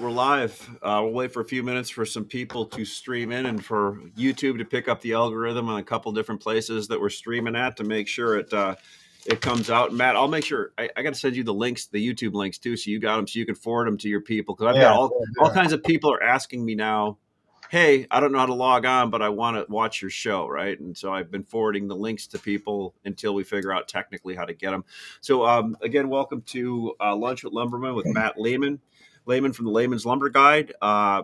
We're live. We'll wait for a few minutes for some people to stream in and for YouTube to pick up the algorithm on a couple different places that we're streaming at to make sure it comes out. And Matt, I'll make sure I got to send you the links, the YouTube links too, so you got them, so you can forward them to your people. Because I've got all kinds of people are asking me now, hey, I don't know how to log on, but I want to watch your show, right? And so I've been forwarding the links to people until we figure out technically how to get them. So again, welcome to Lunch with Lumbermen with Matt Layman. Layman from the Layman's Lumber Guide. I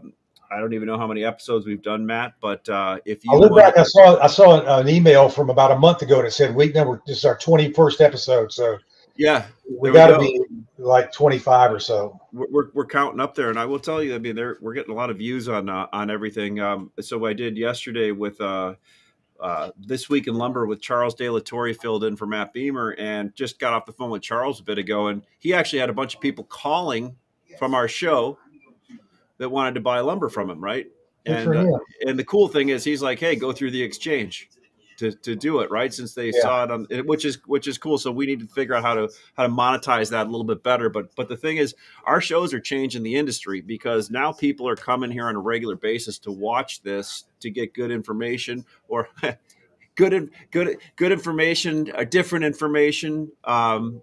don't even know how many episodes we've done, Matt, but if you look back, I saw an email from about a month ago that said week number, this is our 21st episode. So yeah, we got to be like 25 or so. We're counting up there, and I will tell you, I mean, we're getting a lot of views on everything. So I did yesterday with This Week in Lumber with Charles De La Torre, filled in for Matt Beamer, and just got off the phone with Charles a bit ago, and he actually had a bunch of people calling from our show that wanted to buy lumber from him, right? And the cool thing is, he's like, hey, go through the exchange to do it, right? Since they saw it on, which is cool. So we need to figure out how to monetize that a little bit better. But the thing is, our shows are changing the industry because now people are coming here on a regular basis to watch this, to get good information or good information, different information, to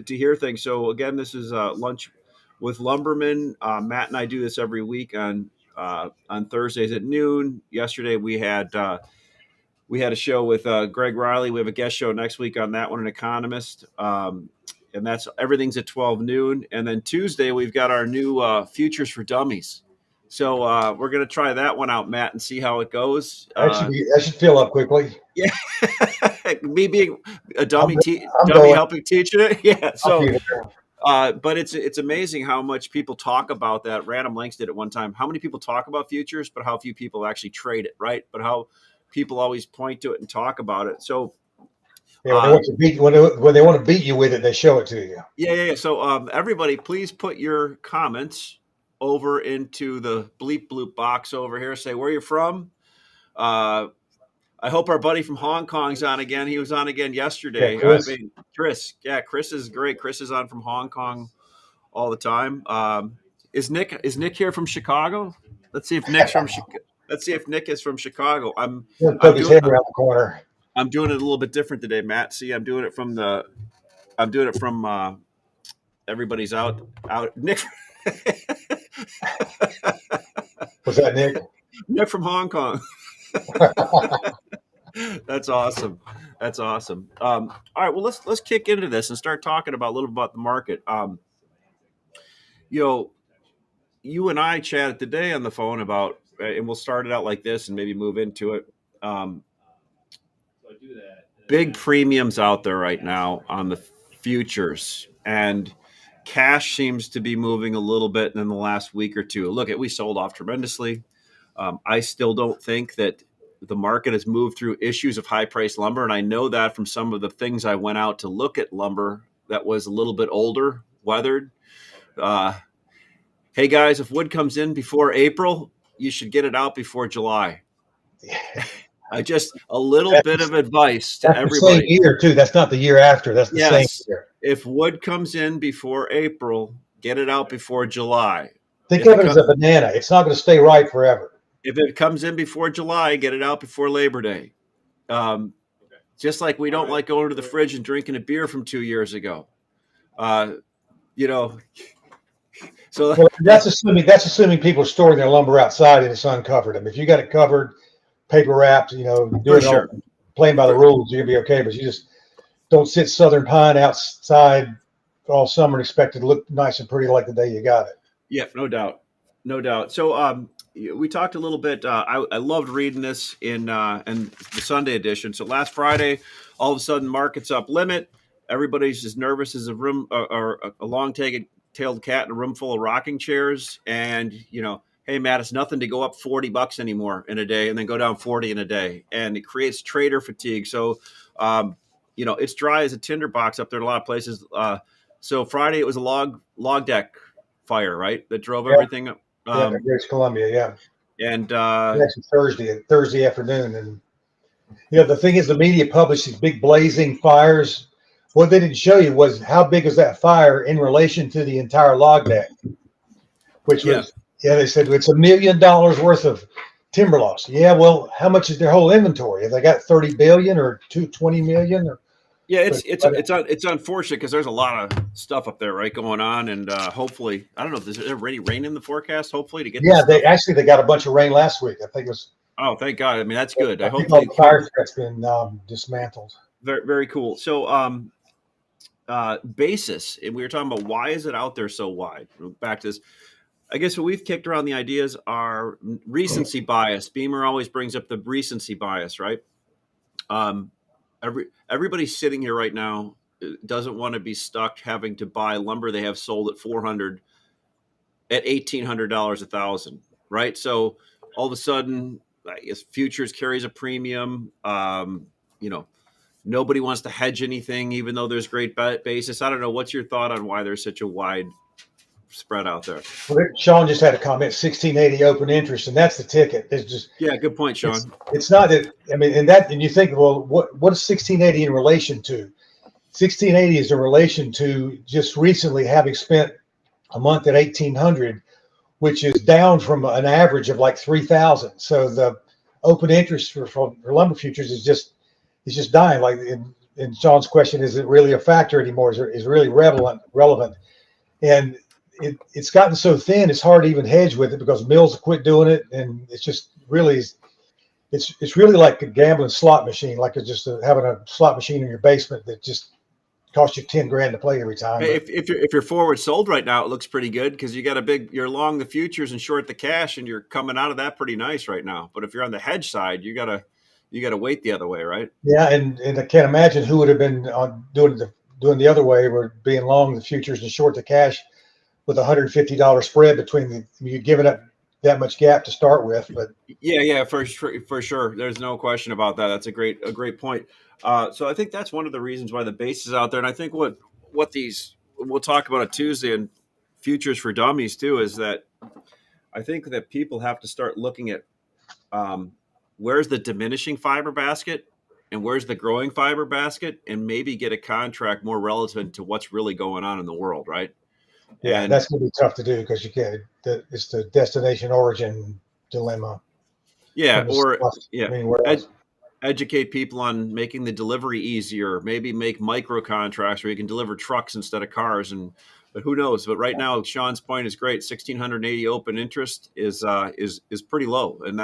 hear things. So again, this is Lunch with Lumbermen. Matt and I do this every week on Thursdays at noon. Yesterday we had a show with Greg Riley. We have a guest show next week on that one, an economist, and that's everything's at 12 noon. And then Tuesday we've got our new Futures for Dummies. So we're going to try that one out, Matt, and see how it goes. That should fill up quickly. Yeah, me being a dummy helping teaching it. Yeah, so. But it's amazing how much people talk about that. Random Lengths did it one time. How many people talk about futures, but how few people actually trade it, right? But how people always point to it and talk about it. So when they want to beat you with it, they show it to you. Yeah. So everybody, please put your comments over into the bleep bloop box over here. Say where you're from. I hope our buddy from Hong Kong's on again. He was on again yesterday. Yeah, Chris. Yeah, Chris is great. Chris is on from Hong Kong all the time. Is Nick here from Chicago? Let's see if Nick's from Let's see if Nick is from Chicago. Poke his head around the corner. I'm doing it a little bit different today, Matt. See, I'm doing it from everybody's out. Nick. Was that Nick? Nick from Hong Kong. That's awesome. All right, well, let's kick into this and start talking about a little about the market. You and I chatted today on the phone about, and we'll start it out like this and maybe move into it. Big premiums out there right now on the futures, and cash seems to be moving a little bit in the last week or two. Look, we sold off tremendously. I still don't think that the market has moved through issues of high-priced lumber, and I know that from some of the things I went out to look at lumber that was a little bit older, weathered. Hey, guys, if wood comes in before April, you should get it out before July. Just a little bit of advice to everybody. The same year, too. That's not the year after. That's the same year. If wood comes in before April, get it out before July. Think of it as a banana. It's not going to stay ripe forever. If it comes in before July, get it out before Labor Day. Just like we don't like going to the fridge and drinking a beer from 2 years ago. So that's assuming people are storing their lumber outside and it's uncovered. I mean, if you got it covered, paper wrapped, playing by the rules, you're gonna be okay. But you just don't sit Southern Pine outside all summer and expect it to look nice and pretty like the day you got it. Yeah, no doubt. So we talked a little bit. I loved reading this in the Sunday edition. So last Friday, all of a sudden, market's up limit. Everybody's as nervous as a long-tailed cat in a room full of rocking chairs. And hey, Matt, it's nothing to go up $40 anymore in a day and then go down 40 in a day, and it creates trader fatigue. So it's dry as a tinderbox up there in a lot of places. So Friday it was a log deck fire, right, that drove everything up. British Columbia, yeah. And next Thursday afternoon, and the thing is, the media published these big blazing fires. What they didn't show you was how big is that fire in relation to the entire log deck. which Yeah. was, they said it's $1 million worth of timber loss. Yeah, well, how much is their whole inventory? Have they got 30 billion or 20 million? Or, Yeah, but, it's unfortunate because there's a lot of stuff up there, right, going on, and hopefully, I don't know if there's already rain in the forecast. Hopefully, to get this yeah, stuff. they got a bunch of rain last week. I think it was. Oh, thank God! I mean, that's good. I I think all hopefully the fire threats been dismantled. very very cool. So, basis, and we were talking about why is it out there so wide. Back to this, I guess what we've kicked around the ideas are recency bias. Beamer always brings up the recency bias, right? Um, everybody sitting here right now doesn't want to be stuck having to buy lumber they have sold at 400 at $1,800 a thousand, right? So all of a sudden, I guess futures carries a premium. You know, nobody wants to hedge anything, even though there's great basis. I don't know. What's your thought on why there's such a wide spread out there? Well, Sean just had a comment, 1680 open interest, and that's the ticket. It's just, Yeah, good point, Sean. it's not that, I mean, and you think, well, what is 1680 in relation to? 1680 is in relation to just recently having spent a month at 1800, which is down from an average of like 3,000. So the open interest for lumber futures is just dying. Like in Sean's question, is it really a factor anymore? Is really relevant? And it's gotten so thin, it's hard to even hedge with it because mills have quit doing it, and it's just really it's really like a gambling slot machine, like it's just having a slot machine in your basement that just costs you 10 grand to play every time. Hey, if you're forward sold right now, it looks pretty good because you got you're long the futures and short the cash, and you're coming out of that pretty nice right now. But if you're on the hedge side, you gotta wait the other way, right? Yeah, and I can't imagine who would have been doing the other way, where being long the futures and short the cash with $150 spread between you giving up that much gap to start with. But yeah, for sure. There's no question about that. That's a great point. So I think that's one of the reasons why the base is out there, and I think what these we'll talk about it Tuesday and futures for dummies too is that I think that people have to start looking at where's the diminishing fiber basket and where's the growing fiber basket, and maybe get a contract more relevant to what's really going on in the world, right? yeah, And that's going to be tough to do because it's the destination origin dilemma. yeah, or I yeah, mean, where else? educate people on making the delivery easier. Maybe make micro contracts where you can deliver trucks instead of cars. But who knows? But right now, Sean's point is great. 1,680 open interest is pretty low, and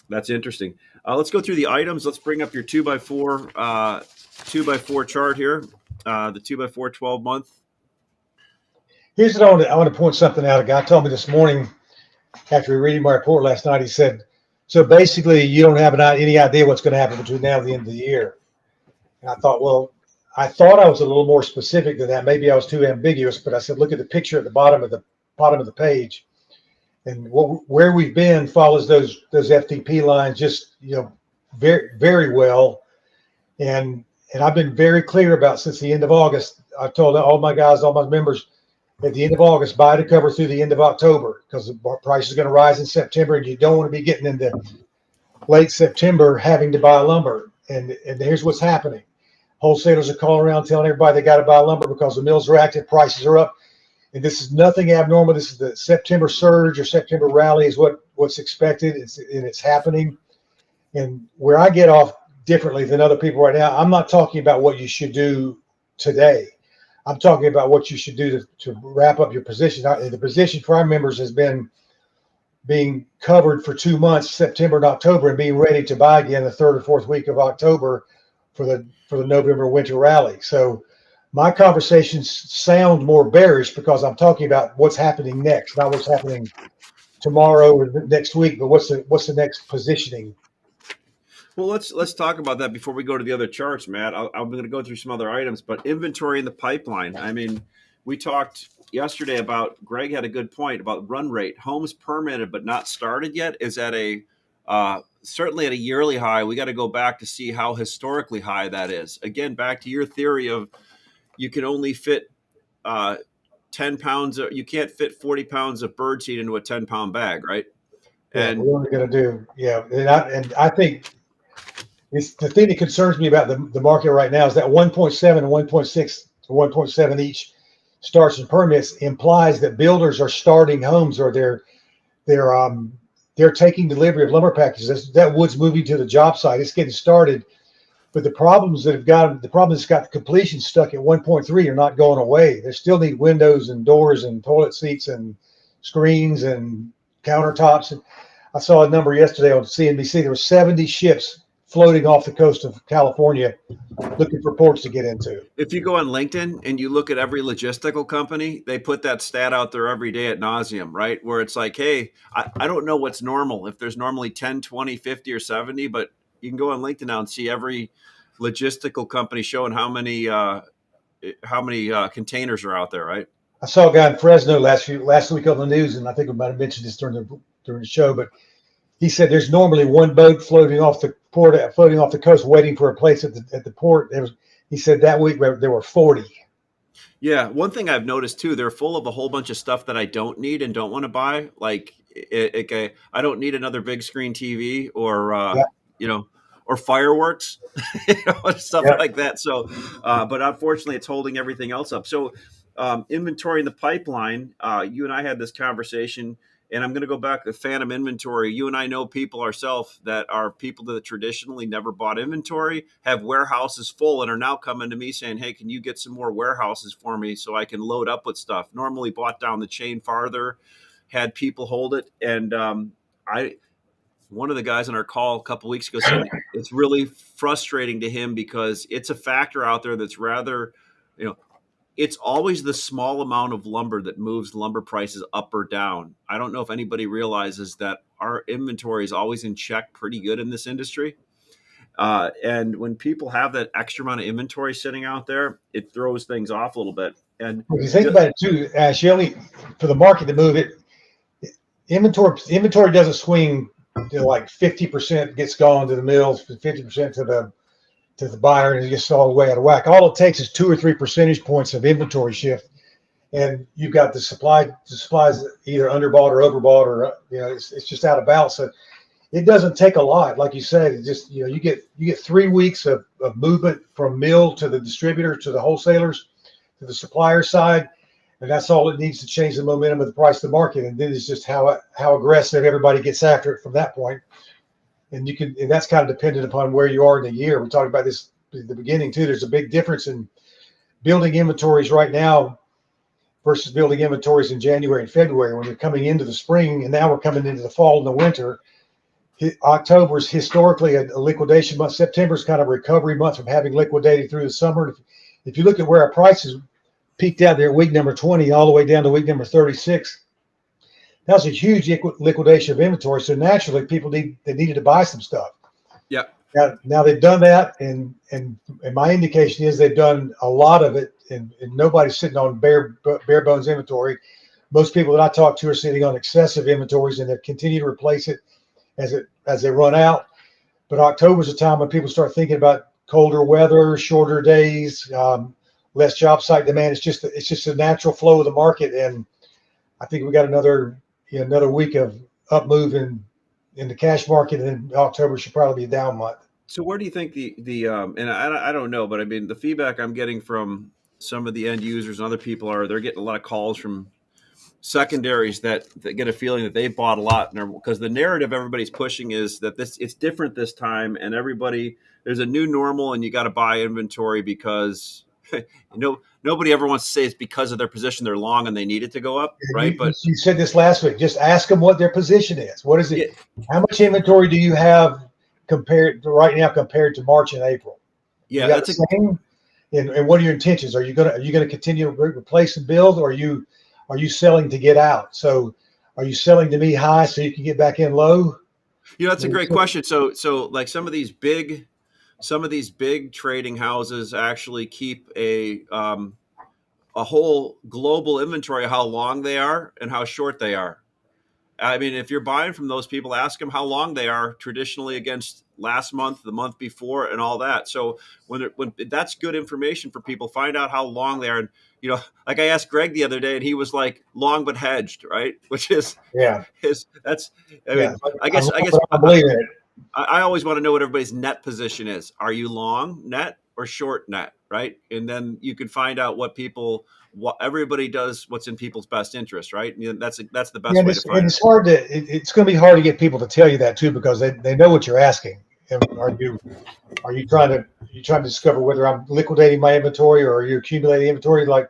that's interesting. Let's go through the items. Let's bring up your 2x4 chart here. The 2x4 12-month. Here's what I want to point something out. A guy told me this morning after reading my report last night. He said, so basically you don't have any idea what's going to happen between now and the end of the year. And I thought, well, I thought I was a little more specific than that. Maybe I was too ambiguous, but I said, look at the picture at the bottom of the page, and where we've been follows those FTP lines just very very well. And I've been very clear about since the end of August. I told all my guys, all my members, at the end of August, buy to cover through the end of October, because the price is going to rise in September, and you don't want to be getting into late September having to buy lumber. And here's what's happening. Wholesalers are calling around telling everybody they got to buy lumber because the mills are active, prices are up. And this is nothing abnormal. This is the September surge or September rally is what's expected. It's happening. And where I get off differently than other people right now, I'm not talking about what you should do today. I'm talking about what you should do to wrap up your position. The position for our members has been being covered for 2 months, September and October, and being ready to buy again the third or fourth week of October for the November winter rally. So my conversations sound more bearish because I'm talking about what's happening next, not what's happening tomorrow or next week, but what's the next positioning. Well, let's talk about that before we go to the other charts, Matt. I'm going to go through some other items, but inventory in the pipeline. I mean, we talked yesterday about, Greg had a good point about run rate. Homes permitted but not started yet is at certainly at a yearly high. We got to go back to see how historically high that is. Again, back to your theory of you can only fit 10 pounds. You can't fit 40 pounds of birdseed into a 10-pound bag, right? And we're only going to do, and I think it's the thing that concerns me about the market right now is that 1.7 and 1.6 to 1.7 each starts and permits implies that builders are starting homes, or they're taking delivery of lumber packages. That wood's moving to the job site. It's getting started. But the problems that's got the completion stuck at 1.3 are not going away. They still need windows and doors and toilet seats and screens and countertops. And I saw a number yesterday on CNBC. There were 70 ships floating off the coast of California looking for ports to get into. If you go on LinkedIn and you look at every logistical company, they put that stat out there every day at nauseum, right? Where it's like, hey, I don't know what's normal. If there's normally 10, 20, 50, or 70, but you can go on LinkedIn now and see every logistical company showing how many containers are out there, right? I saw a guy in Fresno last week on the news, and I think we might have mentioned this during the show, but he said there's normally one boat floating off the coast, waiting for a place at the port. He said that week there were 40. Yeah, one thing I've noticed too, they're full of a whole bunch of stuff that I don't need and don't want to buy. Like, I don't need another big screen TV or Yeah. Or fireworks, stuff Yeah. like that. So, but unfortunately, it's holding everything else up. So, inventory in the pipeline. You and I had this conversation, and I'm going to go back to phantom inventory. You and I know people ourselves that are people that traditionally never bought inventory, have warehouses full, and are now coming to me saying, "Hey, can you get some more warehouses for me so I can load up with stuff?" Normally bought down the chain farther, had people hold it, and one of the guys on our call a couple of weeks ago said it's really frustrating to him because it's a factor out there that's rather, it's always the small amount of lumber that moves lumber prices up or down. I don't know if anybody realizes that our inventory is always in check pretty good in this industry. And when people have that extra amount of inventory sitting out there, it throws things off a little bit. And if you think about it too, Ash, for the market to move it, inventory doesn't swing to like 50% gets gone to the mills, 50% to the buyer, and it gets all the way out of whack. All it takes is 2 or 3 percentage points of inventory shift, and you've got the supplies either underbought or overbought, or it's just out of balance. So it doesn't take a lot, like you said. It just you get 3 weeks of movement from mill to the distributor to the wholesalers to the supplier side. And that's all it needs to change the momentum of the price of the market. And then it's just how aggressive everybody gets after it from that point. And that's kind of dependent upon where you are in the year. We talked about this at the beginning too. There's a big difference in building inventories right now versus building inventories in January and February when we're coming into the spring, and now we're coming into the fall and the winter. October is historically a liquidation month. September is kind of a recovery month from having liquidated through the summer. If you look at where our prices peaked out there at week number 20 all the way down to week number 36. That was a huge liquidation of inventory. So naturally, people needed to buy some stuff. Yeah. Now they've done that, and my indication is they've done a lot of it, and nobody's sitting on bare bones inventory. Most people that I talk to are sitting on excessive inventories, and they continue to replace it as they run out. But October is a time when people start thinking about colder weather, shorter days, less job site demand. It's just a natural flow of the market, and I think we got another week of up move in the cash market, and then October should probably be a down month. So where do you think the and I don't know, but I mean the feedback I'm getting from some of the end users and other people they're getting a lot of calls from secondaries that get a feeling that they've bought a lot, because the narrative everybody's pushing is that it's different this time, and there's a new normal, and you got to buy inventory because nobody ever wants to say it's because of their position they're long and they need it to go up, right? But you said this last week. Just ask them what their position is. What is it? Yeah. How much inventory do you have compared to March and April? Yeah, that's the same. And what are your intentions? Are you gonna continue to replace and build, or are you selling to get out? So are you selling to me high so you can get back in low? That's a great question. So like some of these big trading houses actually keep a whole global inventory of how long they are and how short they are. I mean, if you're buying from those people, ask them how long they are traditionally against last month, the month before, and all that. So when that's good information for people, find out how long they are. And like I asked Greg the other day, and he was like long but hedged, right? Which is I guess I believe in it. I always want to know what everybody's net position is. Are you long net, or short net, right? And then you can find out what everybody does, what's in people's best interest, right? And that's the best Yeah, way to find and it. it's hard to it's going to be hard to get people to tell you that too, because they know what you're asking. And are you trying to discover whether I'm liquidating my inventory or are you accumulating inventory? Like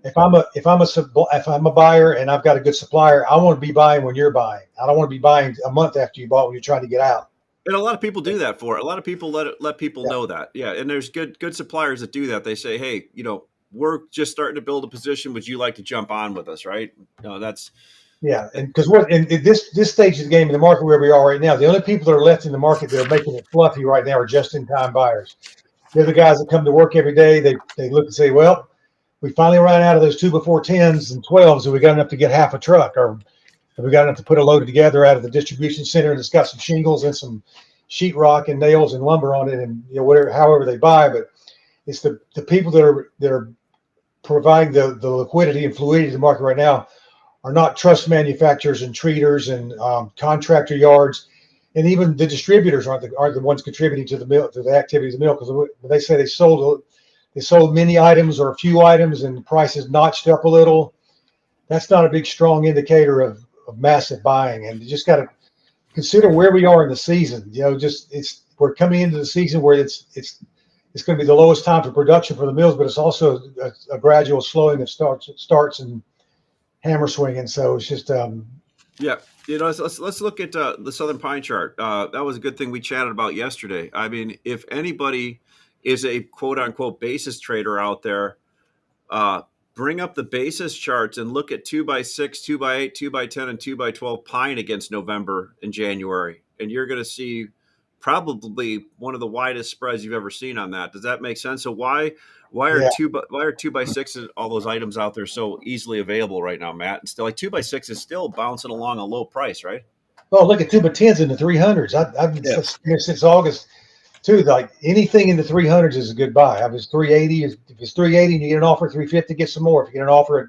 if I'm a buyer and I've got a good supplier, I want to be buying when you're buying. I don't want to be buying a month after you bought when you're trying to get out. And a lot of people do that for it. A lot of people let people Yeah, know that. Yeah, and there's good suppliers that do that. They say, hey, we're just starting to build a position. Would you like to jump on with us? Right? That's yeah, and because we're in this stage of the game in the market where we are right now, the only people that are left in the market that are making it fluffy right now are just-in-time buyers. They're the guys that come to work every day. They look and say, well, we finally ran out of those 2x10s and 12s, and we got enough to get half a truck, or we got enough to put a load together out of the distribution center, and it's got some shingles and some sheetrock and nails and lumber on it, and whatever, however they buy. But it's the people that are providing the liquidity and fluidity to the market right now are not truss manufacturers and treaters and contractor yards, and even the distributors aren't the ones contributing to the mill, to the activities of the mill, because when they say they sold many items or a few items and the prices notched up a little, that's not a big strong indicator of massive buying. And you just got to consider where we are in the season. We're coming into the season where it's going to be the lowest time for production for the mills, but it's also a gradual slowing of starts and hammer swinging. So it's just yeah. Let's look at the Southern Pine chart. That was a good thing we chatted about yesterday. I mean, if anybody is a quote unquote basis trader out there, bring up the basis charts and look at 2x6, 2x8, 2x10, and 2x12 pine against November and January, and you're going to see probably one of the widest spreads you've ever seen on that. Does that make sense? So why are yeah. 2x6 and all those items out there so easily available right now, Matt? And still, like 2x6 is still bouncing along a low price, right? Well, look at 2x10s in the 300s. I've been here since August too. Like anything in the 300s is a good buy. I was 380. If it's 380 and you get an offer at 350, get some more. If you get an offer at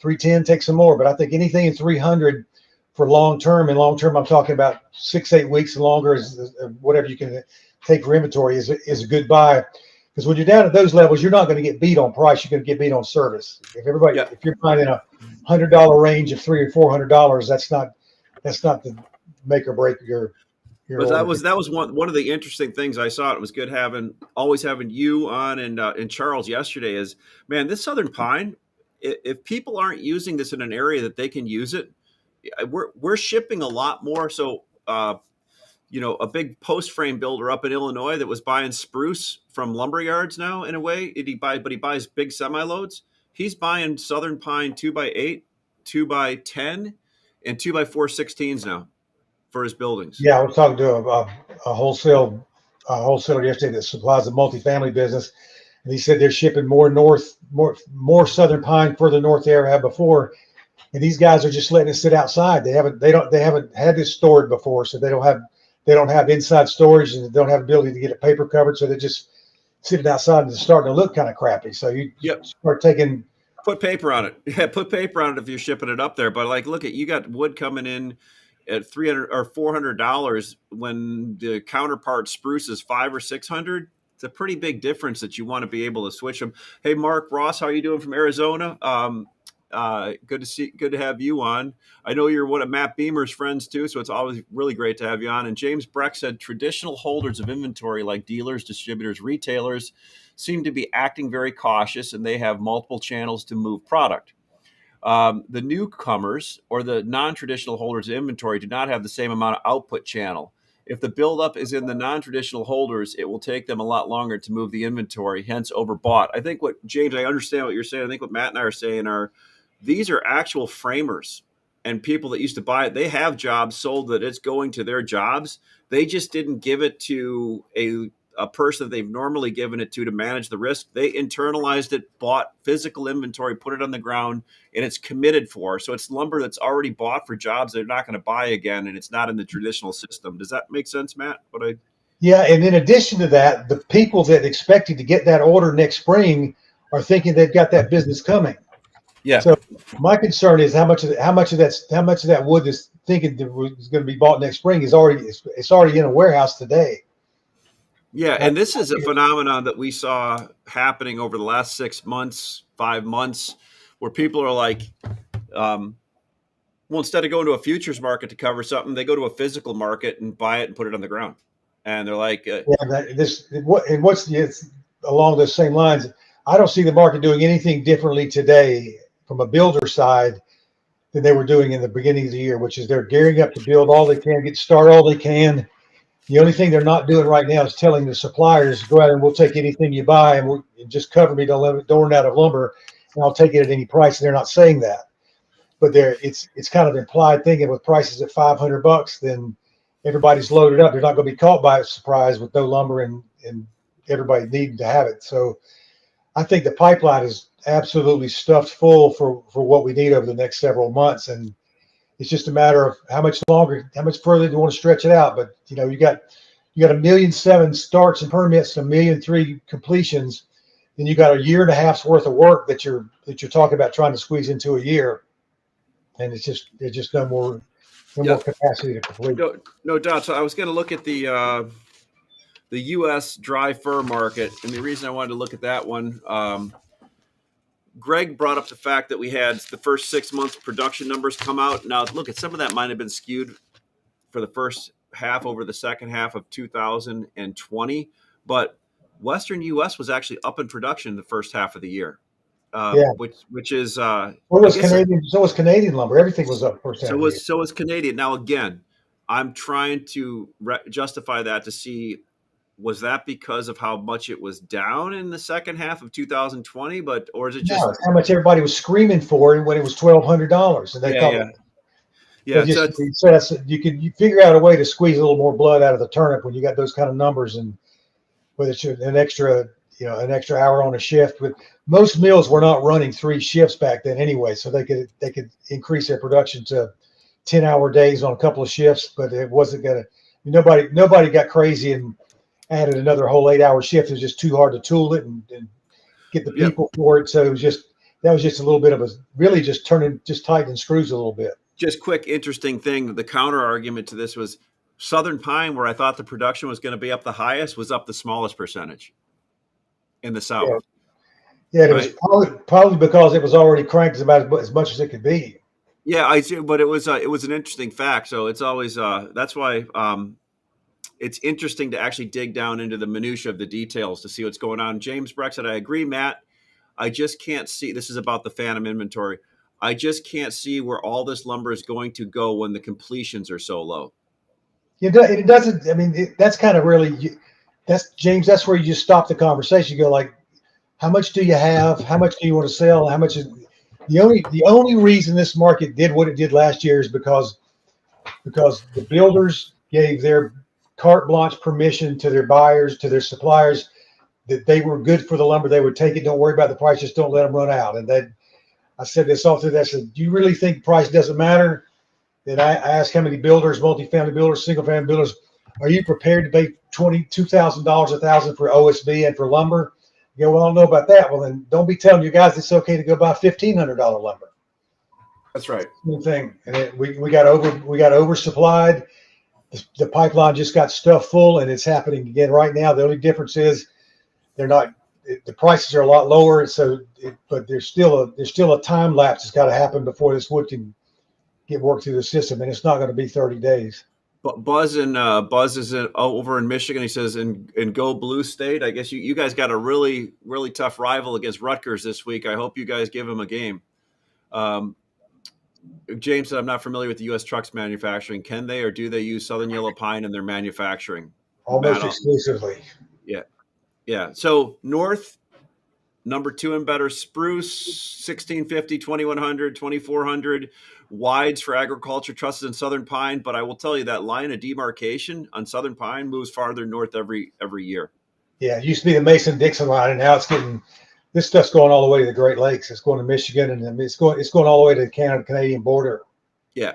310, take some more. But I think anything in 300 for long term, and long term, I'm talking about 6-8 weeks and longer, is whatever you can take for inventory is a good buy. Because when you're down at those levels, you're not going to get beat on price. You're going to get beat on service. If you're buying in a $100 range of $300 or $400, that's not the make or break your. But that was one of the interesting things I saw. It was good always having you on and Charles yesterday. Is, man, this Southern Pine, if people aren't using this in an area that they can use it, we're shipping a lot more. So a big post frame builder up in Illinois that was buying spruce from lumber yards now, in a way, he buys big semi loads. He's buying Southern Pine 2x8, 2x10, and 2x4 16s now for his buildings. Yeah, I was talking to a wholesaler yesterday that supplies the multifamily business, and he said they're shipping more Southern Pine further north they ever had before, and these guys are just letting it sit outside. They haven't had this stored before, so they don't have inside storage, and they don't have ability to get it paper covered, so they're just sitting outside and it's starting to look kind of crappy. So you start taking. Put paper on it. Yeah, put paper on it if you're shipping it up there. But like, look you got wood coming in at $300 or $400 when the counterpart spruce is $500 or $600. It's a pretty big difference that you want to be able to switch them. Hey, Mark Ross, how are you doing from Arizona? Good to have you on. I know you're one of Matt Beamer's friends too, so it's always really great to have you on. And James Breck said traditional holders of inventory like dealers, distributors, retailers seem to be acting very cautious, and they have multiple channels to move product. The newcomers or the non-traditional holders of inventory do not have the same amount of output channel. If the buildup is in the non-traditional holders, it will take them a lot longer to move the inventory, hence overbought. I think James, I understand what you're saying. I think what Matt and I are saying these are actual framers and people that used to buy it. They have jobs sold that it's going to their jobs. They just didn't give it to a person they've normally given it to manage the risk. They internalized it, bought physical inventory, put it on the ground, and it's committed for. So it's lumber that's already bought for jobs they're not going to buy again, and it's not in the traditional system. Does that make sense, Matt? Yeah, and in addition to that, the people that expected to get that order next spring are thinking they've got that business coming. Yeah. So my concern is how much of that wood is thinking is going to be bought next spring it's already in a warehouse today. Yeah, I, and this is a phenomenon that we saw happening over the last 6 months, 5 months, where people are like, um, well, instead of going to a futures market to cover something, they go to a physical market and buy it and put it on the ground. And they're like, yeah, it's along those same lines. I don't see the market doing anything differently today from a builder side than they were doing in the beginning of the year, which is they're gearing up to build all they can, start all they can. The only thing they're not doing right now is telling the suppliers, go out and we'll take anything you buy and we'll just cover me, don't run out of lumber, and I'll take it at any price. And they're not saying that, but it's kind of implied thinking with prices at $500, then everybody's loaded up. They're not going to be caught by a surprise with no lumber and everybody needing to have it. So I think the pipeline is absolutely stuffed full for what we need over the next several months. And it's just a matter of how much longer, how much further do you want to stretch it out. But you got 1,700,000 starts and permits, and 1,300,000 completions. Then you got a year and a half's worth of work that you're talking about trying to squeeze into a year. And there's just no yeah, more capacity to complete. no doubt. So I was going to look at the U.S. dry fir market, and the reason I wanted to look at that one, Greg brought up the fact that we had the first 6 months production numbers come out. Now, look, at some of that might have been skewed for the first half over the second half of 2020, but Western U.S. was actually up in production the first half of the year, Yeah. which is So was Canadian. So was Canadian lumber. Everything was up first half of the year. so was Canadian. Now again, I'm trying to justify that to see, was that because of how much it was down in the second half of 2020, or is it No, just it's how much everybody was screaming for when it was $1,200, and they yeah, thought, yeah, but yeah. just so you figure out a way to squeeze a little more blood out of the turnip when you got those kind of numbers, and whether it's an extra hour on a shift. But most mills were not running 3 shifts back then anyway, so they could increase their production to 10-hour days on a couple of shifts, but it wasn't gonna. Nobody got crazy and added another whole 8-hour shift. It was just too hard to tool it and get the Yeah, people for it. So that was just a little bit of a really just tightening screws a little bit. just quick interesting thing. The counter argument to this was Southern Pine, where I thought the production was going to be up the highest, was up the smallest percentage in the Yeah, South. yeah. It was Right. probably because it was already cranked about as much as it could be. Yeah, I see, but it was an interesting fact. So it's always that's why it's interesting to actually dig down into the minutia of the details to see what's going on. James Brexit, I agree, Matt. I just can't see. This is about the phantom inventory. I just can't see where all this lumber is going to go when the completions are so low. It doesn't. I mean, that's kind of really. That's James. That's where you just stop the conversation. You go like, how much do you have? How much do you want to sell? How much is the only reason this market did what it did last year is because the builders gave their carte blanche permission to their buyers, to their suppliers, that they were good for the lumber. They would take it. Don't worry about the price. Just don't let them run out. And then I said this all through that. I said, do you really think price doesn't matter? Then I asked how many builders, multifamily builders, single family builders, are you prepared to pay $22,000 $1,000 for OSB and for lumber? You go, well, I don't know about that. Well, then don't be telling you guys it's okay to go buy $1,500 lumber. That's right. Same thing. And we got oversupplied. The pipeline just got stuffed full, and it's happening again right now. The only difference is they're not. The prices are a lot lower, but there's still a time lapse that's got to happen before this wood can get worked through the system, and it's not going to be 30 days. But Buzz is over in Michigan. He says in Go Blue State. I guess you guys got a really tough rival against Rutgers this week. I hope you guys give them a game. James said, I'm not familiar with the U.S. trucks manufacturing. Can they or do they use Southern Yellow Pine in their manufacturing? Almost Matt, exclusively. yeah, yeah. So North, number 2 and better, spruce, 1650, 2100, 2400, wides for agriculture, trusses in Southern Pine. But I will tell you that line of demarcation on Southern Pine moves farther north every year. Yeah, it used to be the Mason-Dixon line, and now this stuff's going all the way to the Great Lakes. It's going to Michigan, and it's going all the way to the Canadian border. Yeah,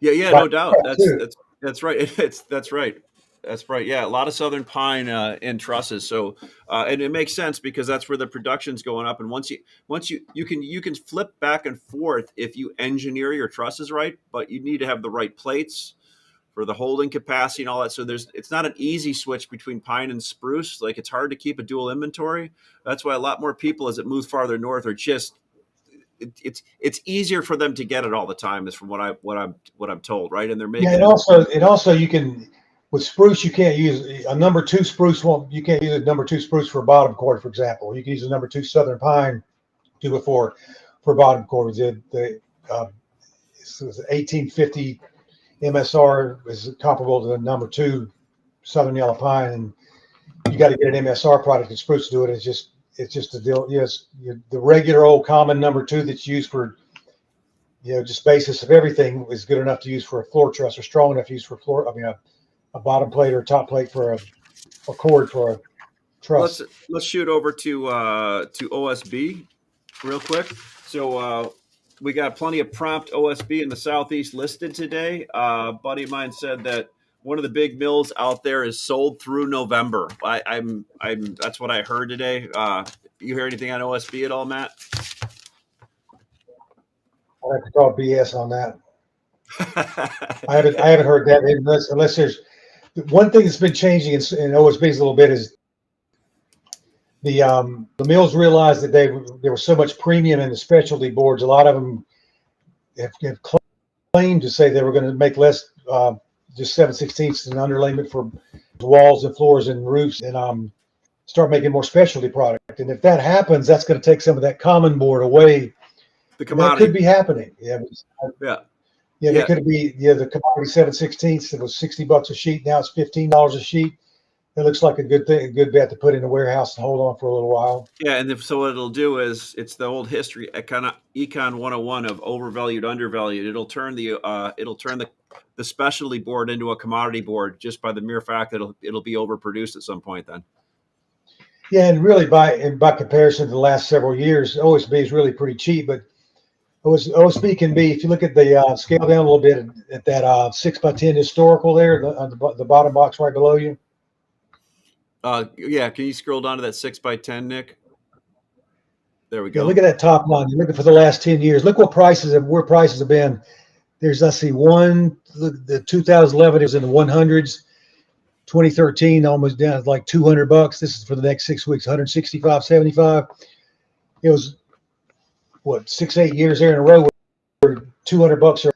no doubt. That's right. That's right. That's right. Yeah, a lot of Southern Pine in trusses. So, and it makes sense because that's where the production's going up. And once you can flip back and forth if you engineer your trusses right, but you need to have the right plates, for the holding capacity and all that. So it's not an easy switch between pine and spruce. Like, it's hard to keep a dual inventory. That's why a lot more people, as it moves farther north, are just it's easier for them to get it all the time, is from what I'm told, right? And they're making and also you can, with spruce, you can't use a number two spruce. You can't use a number two spruce for a bottom cord, for example. You can use a number two southern pine to it for bottom cord. The 1850 MSR is comparable to the number two southern yellow pine, and you got to get an MSR product and spruce to do it. It's just a deal. Yes, the regular old common number two that's used for, just basis of everything is good enough to use for a floor truss, or strong enough to use for floor. I mean, a bottom plate or a top plate for a cord for a truss. Let's shoot over to OSB real quick. So we got plenty of prompt OSB in the Southeast listed today. A buddy of mine said that one of the big mills out there is sold through November. I'm that's what I heard today. You hear anything on OSB at all, Matt? I have to call BS on that. I haven't heard that unless there's one thing that's been changing in OSBs a little bit is the mills realized that there was so much premium in the specialty boards. A lot of them have claimed to say they were going to make less, just 7/16 in underlayment for walls and floors and roofs, and start making more specialty product. And if that happens, that's going to take some of that common board away. The commodity. That could be happening. Yeah, they could be the commodity 7/16. It was $60 a sheet. Now it's $15 a sheet. It looks like a good thing, a good bet to put in the warehouse and hold on for a little while. Yeah, and so what it'll do is, it's the old history, Econ 101 of overvalued, undervalued. It'll turn the specialty board into a commodity board just by the mere fact that it'll be overproduced at some point then. Yeah, and really by comparison to the last several years, OSB is really pretty cheap. But OSB can be, if you look at the scale down a little bit at that 6x10 historical there, on the bottom box right below you. Yeah, can you scroll down to that 6x10, Nick? There we go. Yeah, look at that top line. You're looking for the last 10 years. Look where prices have been. There's, let's see, the 2011 is in the 100s. 2013 almost down to like $200. This is for the next 6 weeks, 165, 75. It was what, 6-8 years there in a row where $200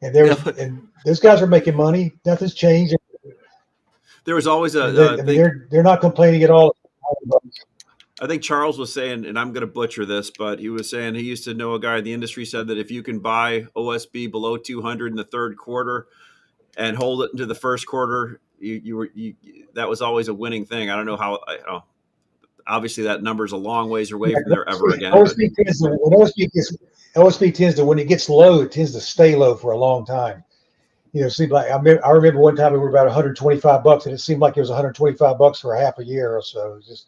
and those guys are making money. Nothing's changed. There was always they're not complaining at all. I think Charles was saying, and I'm going to butcher this, but he was saying he used to know a guy in the industry said that if you can buy OSB below 200 in the third quarter and hold it into the first quarter, that was always a winning thing. I don't know how. Obviously, that number's a long ways away from there ever again. OSB tends to, when it gets low, it tends to stay low for a long time. It seemed like I remember one time we were about $125, and it seemed like it was $125 for a half a year or so. It was just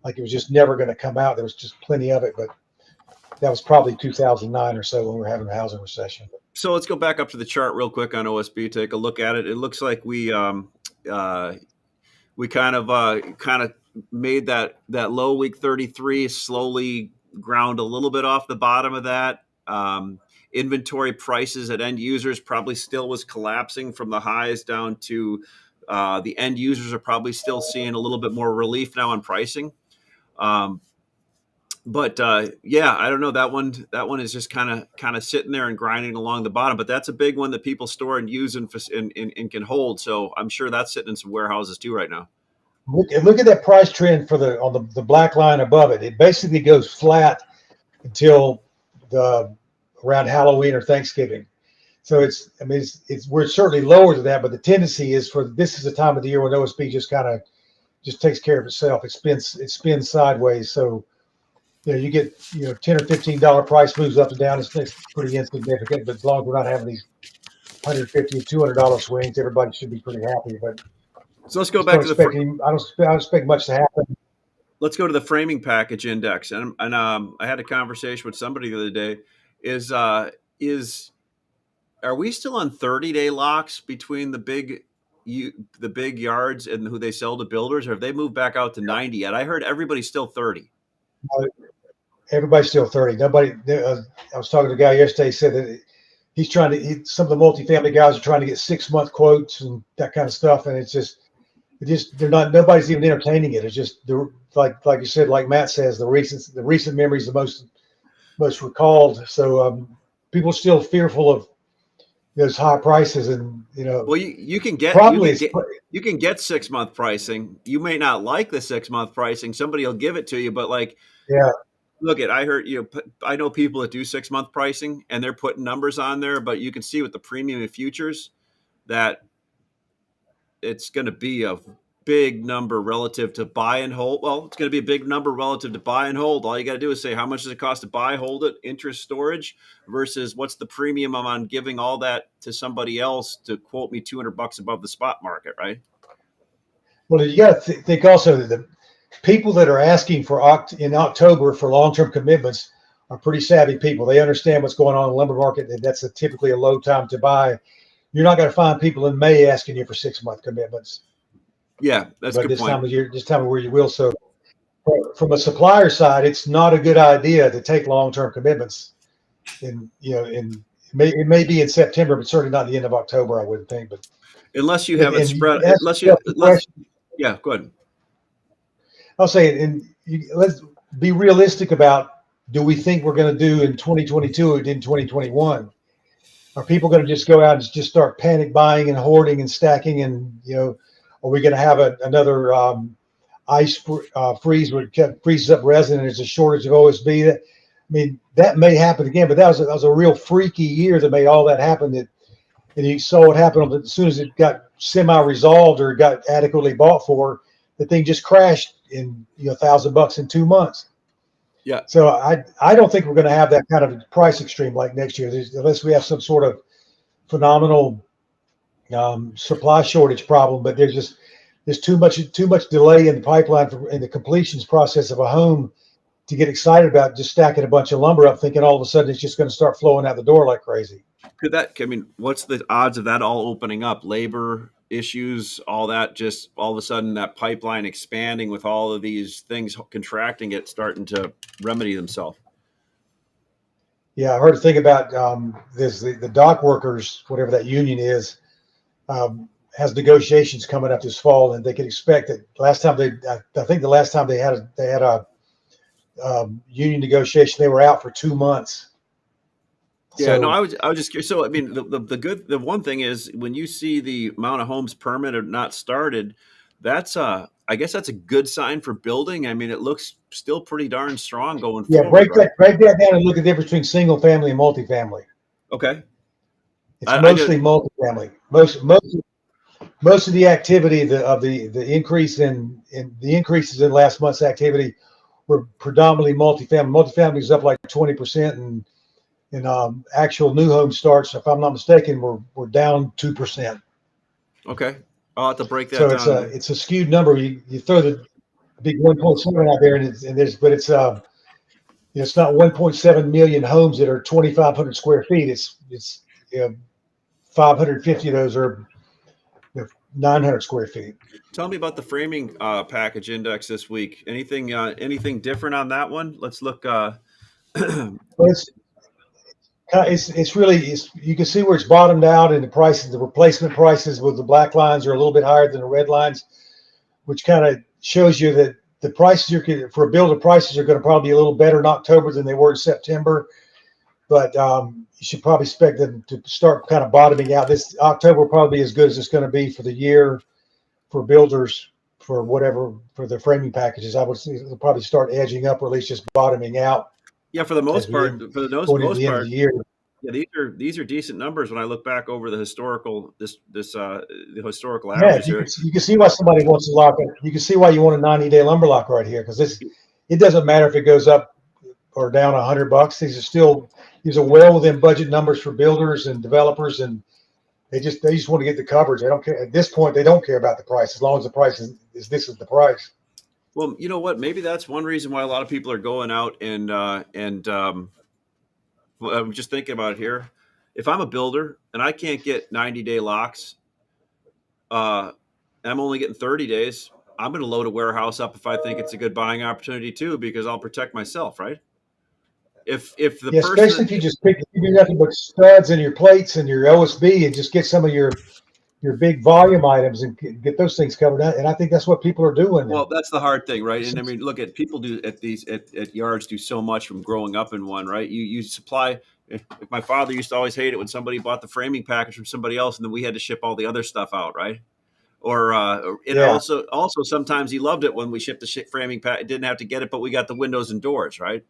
like it was just never going to come out. There was just plenty of it, but that was probably 2009 or so when we were having a housing recession. So let's go back up to the chart real quick on OSB. Take a look at it. It looks like we kind of made that low week 33 slowly ground a little bit off the bottom of that. Inventory prices at end users probably still was collapsing from the highs down to the end users are probably still seeing a little bit more relief now on pricing. But I don't know. That one is just kind of sitting there and grinding along the bottom. But that's a big one that people store and use and can hold. So I'm sure that's sitting in some warehouses too right now. Look at that price trend on the black line above it. It basically goes flat until around Halloween or Thanksgiving. So we're certainly lower than that, but the tendency is this is the time of the year when OSB just takes care of itself. It spins sideways. So you get $10 or $15 price moves up and down. It's pretty insignificant, but as long as we're not having these $150, $200 swings, everybody should be pretty happy. But so let's go back to I don't expect much to happen. Let's go to the framing package index, and I had a conversation with somebody the other day. Are we still on 30-day locks between the big yards and who they sell to builders, or have they moved back out to 90 yet? I heard everybody's still 30. Everybody's still 30. Nobody. I was talking to a guy yesterday. He said that he's trying to. Some of the multifamily guys are trying to get 6 month quotes and that kind of stuff, and it just they're not. Nobody's even entertaining it. It's just like you said, like Matt says, the recent memories the most recalled. So people are still fearful of those high prices, and Well, you can get probably it's you can get 6 month pricing. You may not like the 6 month pricing. Somebody will give it to you, but like, yeah. look at I heard I know people that do 6 month pricing and they're putting numbers on there, but you can see with the premium and futures that it's going to be a big number relative to buy and hold. Well, it's going to be a big number relative to buy and hold. All you got to do is say how much does it cost to buy, hold it, interest, storage, versus what's the premium I'm on giving all that to somebody else to quote me $200 above the spot market, right? Well, you got to think also that the people that are asking for in October for long-term commitments are pretty savvy people. They understand what's going on in the lumber market, and that's typically a low time to buy. You're not going to find people in May asking you for 6 month commitments, Yeah, that's a but good this point. time of year, this time of where you will. So from a supplier side, it's not a good idea to take long-term commitments. It may be in September, but certainly not the end of October, I wouldn't think. But Unless you and, have it and you spread, ask yourself the unless question. yeah, go ahead. I'll say it, and let's be realistic about, do we think we're going to do in 2022 or in 2021? Are people going to just go out and just start panic buying and hoarding and stacking? And are we going to have another ice freeze where it freezes up resin and there's a shortage of OSB? That may happen again, but that was a real freaky year that made all that happen. And you saw what happened as soon as it got semi-resolved or got adequately bought for. The thing just crashed in $1,000 in 2 months. Yeah. So I don't think we're going to have that kind of price extreme like next year, unless we have some sort of phenomenal supply shortage problem. But there's too much delay in the pipeline in the completions process of a home to get excited about just stacking a bunch of lumber up, thinking all of a sudden it's just going to start flowing out the door like crazy. What's the odds of that all opening up? Labor issues, all that, just all of a sudden that pipeline expanding with all of these things contracting it, starting to remedy themselves. Yeah, I heard a thing about this. The dock workers, whatever that union is, has negotiations coming up this fall, and they can expect that. I think the last time they had a union negotiation, they were out for 2 months. Yeah, no, So I was just curious. So, I mean, the one thing is when you see the amount of homes permitted not started, that's I guess that's a good sign for building. I mean, it looks still pretty darn strong going yeah, forward, right? break that down and look at the difference between single family and multifamily. Okay, It's I did. mostly multifamily. Most of the activity, the increase in the increases in last month's activity were predominantly multifamily. Multifamily is up like 20%, and actual new home starts, if I'm not mistaken, we're down 2%. Okay, I'll have to break that So it's a down. it's a skewed number. You throw the big 1.7 out there, but it's not 1.7 million homes that are 2,500 square feet. It's 550 of those are 900 square feet. Tell me about the framing package index this week. Anything different on that one? Let's look. But it's really you can see where it's bottomed out, and the prices, the replacement prices with the black lines are a little bit higher than the red lines, which kind of shows you that the prices for a builder, prices are going to probably be a little better in October than they were in September. But you should probably expect them to start kind of bottoming out. This October will probably be as good as it's going to be for the year for builders for the framing packages. I would say they'll probably start edging up, or at least just bottoming out Yeah, for the as most we part, get going into most the end of part, the year. yeah, these are decent numbers when I look back over the historical the historical Yeah, average here. you can see why somebody wants to lock it. You can see why you want a 90-day lumber lock right here, because it doesn't matter if it goes up or down $100. These are well within budget numbers for builders and developers, and they just want to get the coverage. They don't care at this point. They don't care about the price as long as the price is this is the price. Well, you know what? Maybe that's one reason why a lot of people are going out well, I'm just thinking about it here. If I'm a builder and I can't get 90-day locks, uh, and I'm only getting 30 days, I'm going to load a warehouse up if I think it's a good buying opportunity too, because I'll protect myself, right? If the Yeah, person especially if if you do nothing but studs and your plates and your OSB and just get some of your big volume items and get those things covered. And I think that's what people are doing. And well, that's the hard thing, right? And I mean, look at people do at these at yards do so much from growing up in one, right? You supply. If my father used to always hate it when somebody bought the framing package from somebody else, and then we had to ship all the other stuff out, right? Or and yeah, also sometimes he loved it when we shipped the framing pack. Didn't have to get it, but we got the windows and doors, right?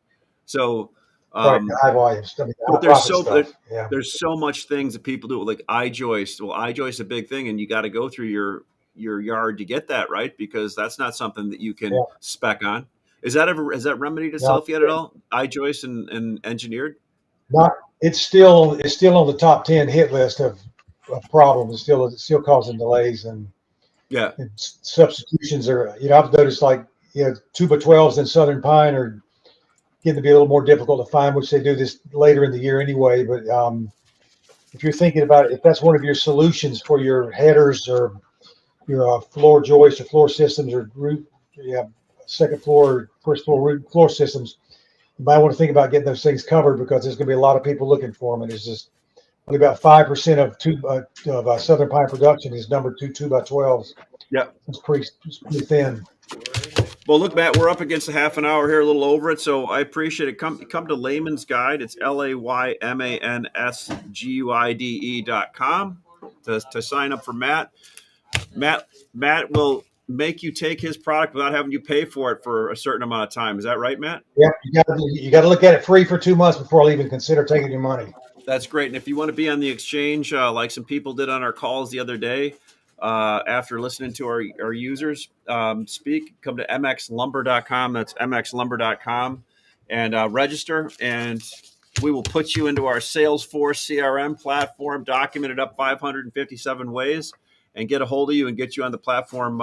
So, right. um, High volume stuff, but high profit stuff. Yeah, there's so much things that people do like eye joist. Well, eye joist is a big thing, and you got to go through your yard to get that right because that's not something that you can yeah. spec on. Is that ever has that remedied No, itself yet at all? Eye joist and engineered? not. It's still on the top 10 hit list of problems. It's still causing delays Yeah, and substitutions are. I've noticed like 2x12s in Southern Pine are getting to be a little more difficult to find, which they do this later in the year anyway. But if you're thinking about it, if that's one of your solutions for your headers or your floor joists or floor systems or roof, yeah, second floor, first floor roof floor systems, you might want to think about getting those things covered because there's going to be a lot of people looking for them. And it's just only about 5% of Southern Pine production is number 2x12s. yeah. It's pretty thin. Well, look, Matt, we're up against a half an hour here, a little over it. So I appreciate it. Come to Layman's Guide. It's LaymansGuide.com to sign up for Matt. Matt Matt will make you take his product without having you pay for it for a certain amount of time. Is that right, Matt? Yeah, you got to look at it free for 2 months before I'll even consider taking your money. That's great. And if you want to be on the exchange, like some people did on our calls the other day, after listening to our users speak, come to mxlumber.com. That's mxlumber.com and register. And we will put you into our Salesforce CRM platform, documented up 557 ways, and get a hold of you and get you on the platform.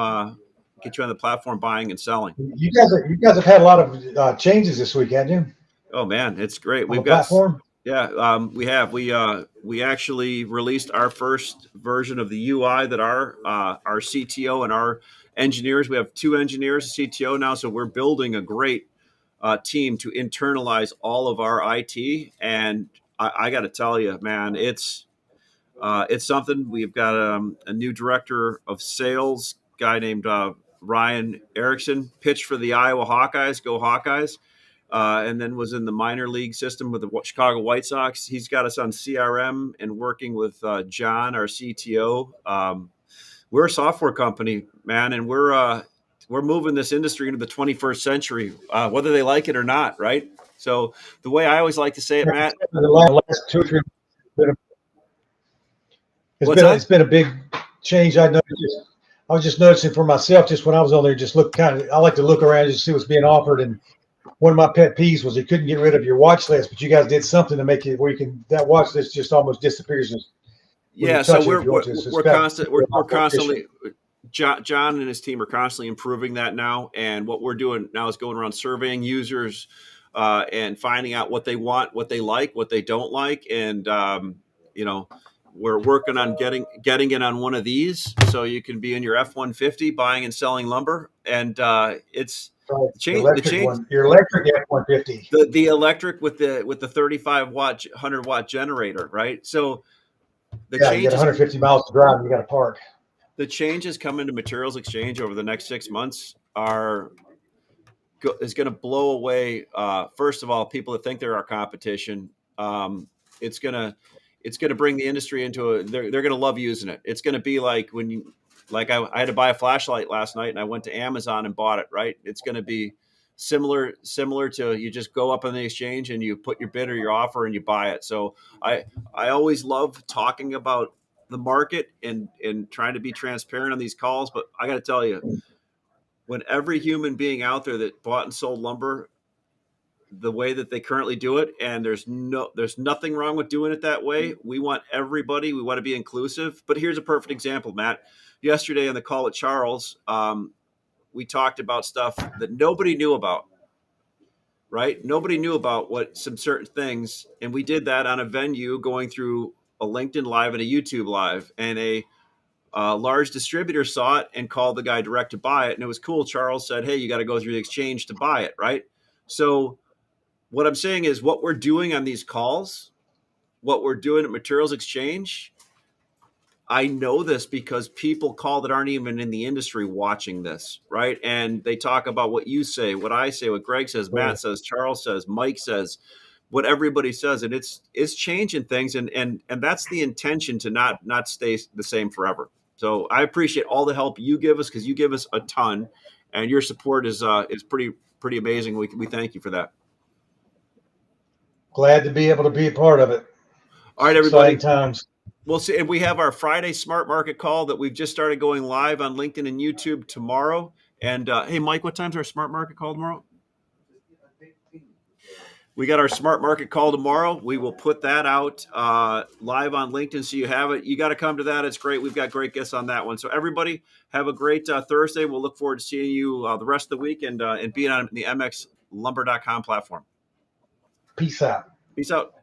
Get you on the platform buying and selling. You guys have had a lot of changes this week, haven't you? Oh man, it's great. On the We've got platform. yeah, we have we actually released our first version of the UI that our CTO and our engineers. We have two engineers, a CTO now, so we're building a great team to internalize all of our IT. And I got to tell you, man, it's something. We've got a new director of sales, guy named Ryan Erickson, pitched for the Iowa Hawkeyes. Go Hawkeyes! And then was in the minor league system with the Chicago White Sox. He's got us on CRM and working with John, our CTO. We're a software company, man, and we're moving this industry into the 21st century, whether they like it or not, right? So the way I always like to say it, Matt. The last 2 or 3 What's it's that? been a big change. I was just noticing for myself, just when I was on there, just look kind of. I like to look around and see what's being offered. And one of my pet peeves was you couldn't get rid of your watch list, but you guys did something to make it where you can. That watch list just almost disappears when you Yeah, so touch it if you want to. So it's we're constantly John and his team are constantly improving that now. And what we're doing now is going around surveying users and finding out what they want, what they like, what they don't like, and you know, we're working on getting it on one of these so you can be in your F-150 buying and selling lumber. And it's the change your electric F-150. the electric with the 35-watt 100-watt generator, right? So the Yeah, you got changes 150 miles to drive. You got to park. the changes coming to materials exchange over the next 6 months is going to blow away. First of all, people that think they're our competition. It's gonna bring the industry into they're going to love using it. It's going to be like when you I had to buy a flashlight last night and I went to Amazon and bought it. Right? It's going to be similar to you just go up on the exchange and you put your bid or your offer and you buy it. So I always love talking about the market and trying to be transparent on these calls. But I got to tell you, when every human being out there that bought and sold lumber the way that they currently do it, and there's nothing wrong with doing it that way. We want everybody. We want to be inclusive. But here's a perfect example, Matt. Yesterday on the call with Charles, we talked about stuff that nobody knew about. Right? Nobody knew about what some certain things, and we did that on a venue going through a LinkedIn Live and a YouTube Live, and a large distributor saw it and called the guy direct to buy it, and it was cool. Charles said, "Hey, you got to go through the exchange to buy it." Right? So what I'm saying is what we're doing on these calls, what we're doing at Materials Exchange, I know this because people call that aren't even in the industry watching this, right? And they talk about what you say, what I say, what Greg says, Matt says, Charles says, Mike says, what everybody says, and it's changing things, and that's the intention, to not stay the same forever. So I appreciate all the help you give us, because you give us a ton, and your support is pretty amazing. We thank you for that. Glad to be able to be a part of it. All right, everybody. Exciting times. We'll see. And we have our Friday Smart Market call that we've just started going live on LinkedIn and YouTube tomorrow. And hey, Mike, what time's our Smart Market call tomorrow? We got our Smart Market call tomorrow. We will put that out live on LinkedIn, so you have it. You got to come to that. It's great. We've got great guests on that one. So everybody have a great Thursday. We'll look forward to seeing you the rest of the week, and being on the mxlumber.com platform. Peace out. Peace out.